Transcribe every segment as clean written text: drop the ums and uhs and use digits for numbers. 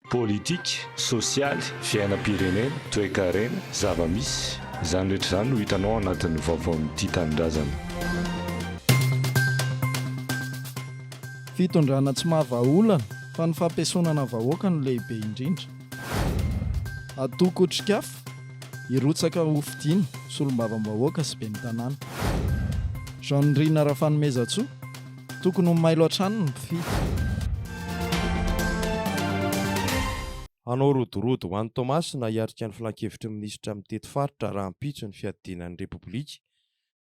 politika, sosialy, fiainam-pirenena, toe-karena, zava-misy, izany rehetra izany no hitanao anatin'ny vaovaon'ity tanindrazana. Fitondrana tsy mahavaolana fa ny fampiasonana vahoaka no lehibe indrindra. Atoko otrikafa, hirotsaka ho fidiana, solombavam-bahoaka sy ben'ny tanàna. Jean-Ndrina Rafanomezatsoa, tokony ho mailo an-trano ny mpifidy. Hanao rodorodo ho an'ny Tomasy na hiarika ny filan-kevitry minisitra mitety faritra raha hampitso ny fiadinan'ny Repoblika,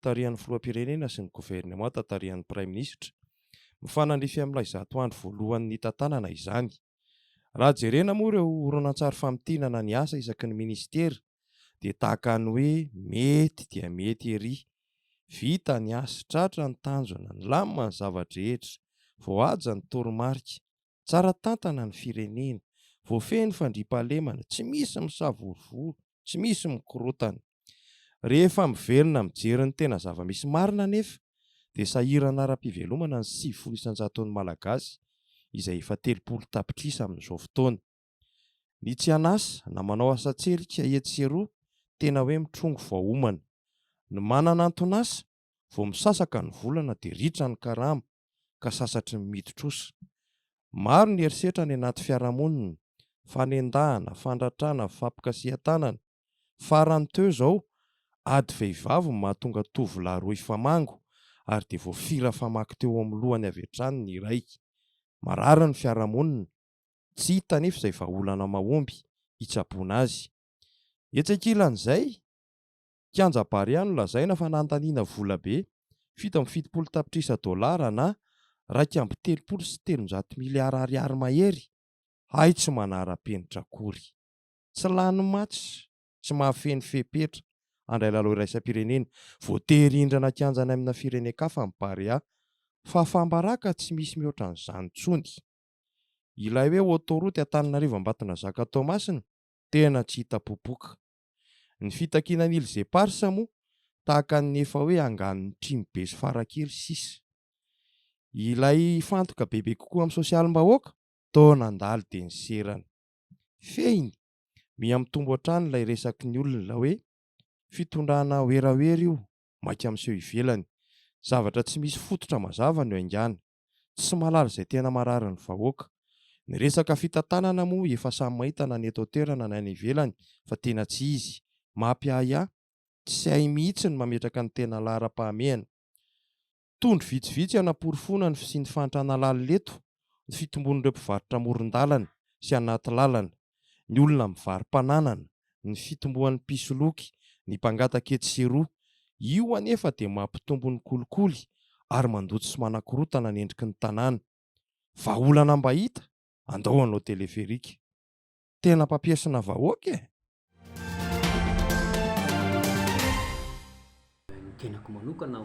tarihan'ny filoham-pirenena sy ny governemanta tarihan'ny Prime Ministra. Mifanandrify amin'ilay zatoandro voalohan'ny tantanana izany. Raha jerena moa ireo horonan-tsary famintinana ny asa isaky ny ministera dia tahaka ny hoe mety dia mety ery. Vita ny asa, tratra ny tanjona, ny lamina ny zavadrehetra, voahaja ny toromarika, tsara tantana ny firenena, voafeny fandriam-pahalemana, tsy misy misavorovoro, tsy misy mikorotana. Rehefa miverina mijery ny tena zava-misy marina nefa dia sahirana ara-pivelomana ny 700 isan-jaton'ny malagasy izay efa 30 tapitrisa amin'izao fotoana. Ny tsy anasa na manao asa tselika etsy sy eroa tena hoe mitrongo vahoomana. Ny manana anton'asa vao misasaka ny volana dia ritra ny karama ka sasatry ny miditra. Maro ny herisetra ny anaty fiarahamonina, fanendahana, fandratrana, fampikasihan-tanana. Farany teo izao ady vehivavy mahatonga tovolahy roa ifamango ary dia voafira famaky teo amin'ny lohany avy hatrany ny iray. Marary ny fiarahamonina, tsy hita nefa izay vahaolana mahomby hitsaboana azy. Etsakilan'izay kianja-bary ihany lazaina fa nandaniana vola be fito amin'ny 70 tapitrisa dolara na 2.300 miliara ariary mahery. Hay tsy manara-penitra akory. Tsy lany matsy, tsy mahafeny fepetra. Andray lalao iraisam-pirenena voatery hindrana kianjana amina firenen-kafa miparea fa fambaraka tsy misy mihoatra an'izany intsony. Ilay hoe autoroute Antananarivo Ambatonazaka Toamasina tena tsy hita popoka. Ny fitakiana Ile Zeparsa moa tahaka ny efa hoe angan'ny Trimbe sy Farakely sisa. Ilay fantoka bebe kokoa amin'ny sosialim-bahoaka taona andalo dia ny serana. Fehiny miamitombo hatrany ilay resaky ny olona hoe fitondrana hoerahoera io maika amin'seho ivelany. Zavatra tsy misy fototra mazava no haingana. Tsy malala izay tena marary ny vahoaka. Ny resaka fitantanana moa efa samy mahita na ny eto an-toerana na ny ivelany fa tena tsy izy. Mampiahy tsy hay mihitsy ny mametraka ny tena laharam-pahamehana. Tondro vitsivitsy anaporofona ny sy ny fantrana laleto ny fitombon'ireo mpivarotra amoron-dalana sy anaty lalana, ny olona mivarom-pananana, ny fitombohan'ny pisoloky, ny mpangataka etsy sy eroa. Io anefa dia mampitombo ny kolikoly ary mandoto sy manakorotana ny endriky ny tanàna. Vahaolana mba hita, andao anao teleferika. Tena mpampiasana vahoaka e! Tenako manokana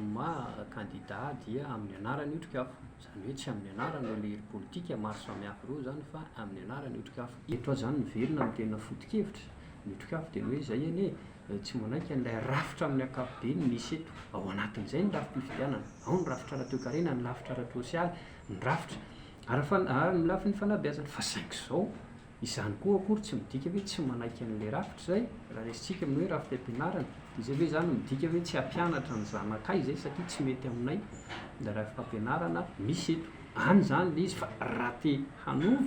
kandida dia amin'ny anarany otrikafo. Izany hoe tsy amin'ny anarany lery politika maro samihafa ireo zany fa amin'ny anarany otrikafo. Eto zany miverina amin'ny tena foto-kevitra. Ny otrikafo dia hoe izay anie tsy manaiky an'ilay rafitra amin'ny ankapobeny misy eto. Ao anatin'izay ny rafim-pifidianana. Ao ny rafitra ara-toe-karena, ny rafitra ara-sosialy, ny rafitra ny lafiny fanabeazana. Fa saingy izao izany koa akory tsy midika hoe tsy manaiky an'ilay rafitra izay. Raha resitsika amin'ny hoe rafitra ampianarana izay hoe zany midika hoe tsy hampianatra ny zanakay izay satria tsy mety aminay. Da rafitra ampianarana misy eto. Any zany le izy fa raha te hanova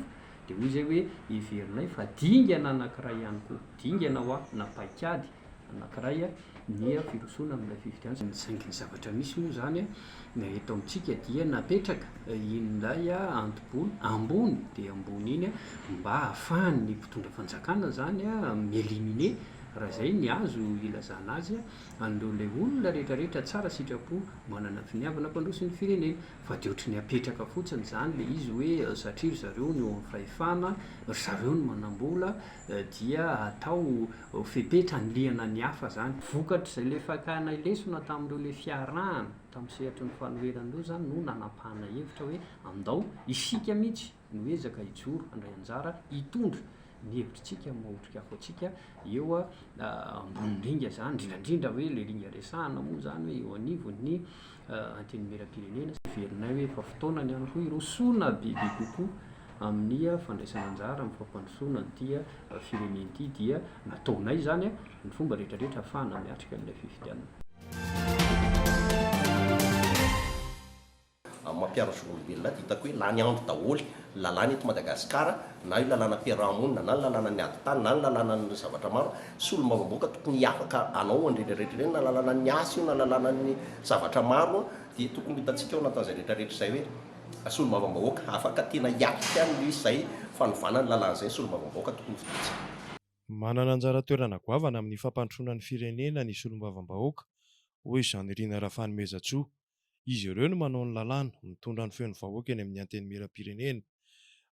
dia hoy izay hoe heverinay fa dingana anankiray ihany koa. Dingana ho na paikady anankiray ny firosoana amin'ilay fifidianana. Saingy ny zavatra misy moa zany eto amintsika dia napetraka inonday antoboly ambony dia ambony iny mba hahafahan'ny mpitondra fanjakana zany mielimine raha izay ny azo ilazana azy an'ilay olona rehetrarehetra tsara sitrapo manana finiavana mpandroso ny firenena. Fa dia ohatry ny apetraka fotsiny zany le izy hoe satria zareo ny eo amin'ny fahefana, zareo ny manambola dia atao fepetra ny liana ny hafa zany. Vokatra izay le fakana ilesona tamin'ireo le fiarahana tamin'ny sehatry ny fanoheran'ireo zany no nanapahana hevitra hoe andao isika mihitsy no ezaka hijoro handray anjara hitondra ny hevitritsika mahotrikafo atsika eo ambony ringa zany, indrindrandrindra hoe le ringa resahana moa zany hoe eo anivon'ny antenimieram-pirenena. Verinay hoe efa fotoana ny ihany koa irosoana bebe kokoa amin'ny fandraisana anjara amin'ny fampandrosoana ity fireneny ity dia nataonay zany ny fomba rehetrarehetra ahafahana miatrika an'ilay fifidianana. Mampianatra olombelona dia hitako hoe lany andro daholo lalàna eto Madagasikara, na io lalàna mpiarahamonina, na ny lalàna ny adi-tany, na ny lalàna ny zavatra maro. Sy olom-bavam-bahoaka tokony hiafaka anao andrehetrarehetra ireny, na lalàna ny asa io, na lalàna ny zavatra maro, dia tokony hitantsika ao anatin'izay rehetrarehetra izay hoe sy olom-bavam-bahoaka afaka tena hiatrika ny izay fanovana ny lalàna izay sy olom-bavam-bahoaka tokony fiditsika. Manana anjara toerana goavana amin'ny fampandrosoana ny firenena ny solombavam-bahoaka hoy Jean-Nirina Rafanomezatsoa. Izy ireo no manao ny lalàna, mitondra ny feon'ny vahoaka eny amin'ny antenimieram-pirenena.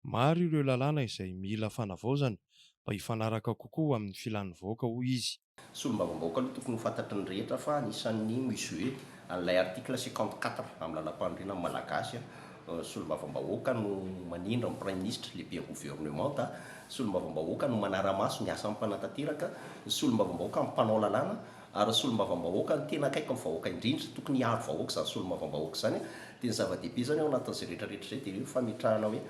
Maro ireo lalàna izay mila fanavaozana mba hifanaraka kokoa amin'ny filan'ny vahoaka hoy izy. Sy olom-bavam-bahoaka aloha tokony ho fantatry ny rehetra fa anisan'ny mijoe an'ilay article 54 amin'ny lalam-pandriana malagasy. Sy olom-bavam-bahoaka no manindra ny prime ministre, lehibe gouvernement. Sy olom-bavam-bahoaka no manara-maso ny asan'ny mpanantanteraka. Sy olom-bavam-bahoaka ny mpanao lalàna, ary sy olom-bavam-bahoaka ny tena akaiky ny vahoaka indrindra, tokony hiaro vahoaka zany sy olom-bavam-bahoaka zany. Dia ny zava-dehibe zany ao anatin'izay rehetrarehetra izay dia io fametrahana hoe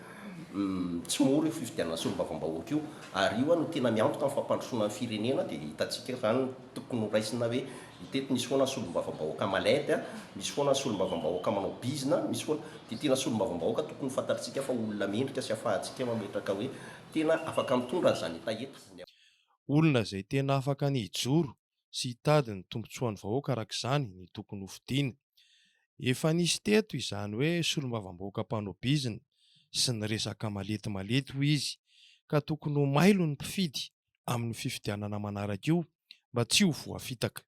tsy mora io fifidianana sy olom-bavam-bahoaka io, ary io no tena miantoka amin'ny fampandrosoana ny firenena. Dia hitantsika zany tokony ho raisina hoe iteto misy foana sy olom-bavam-bahoaka malady, misy foana sy olom-bavam-bahoaka manao bizina, misy foana dia tena sy olom-bavam-bahoaka tokony fantatritsika fa olona mendrika sy afahantsika mametraka hoe tena afaka mitondra an'izany etaeta. Olona izay tena afaka ny hijoro sy hitady ny tombotsoan'ny vahoaka arak'izany ny tokony hofidiana. Efa nisy teto izany hoe solombavam-bahoaka mpanao bizina sy ny resaka maletimalety hoy izy, ka tokony ho mailo ny mpifidy amin'ny fifidianana manaraka io mba tsy ho voafitaka.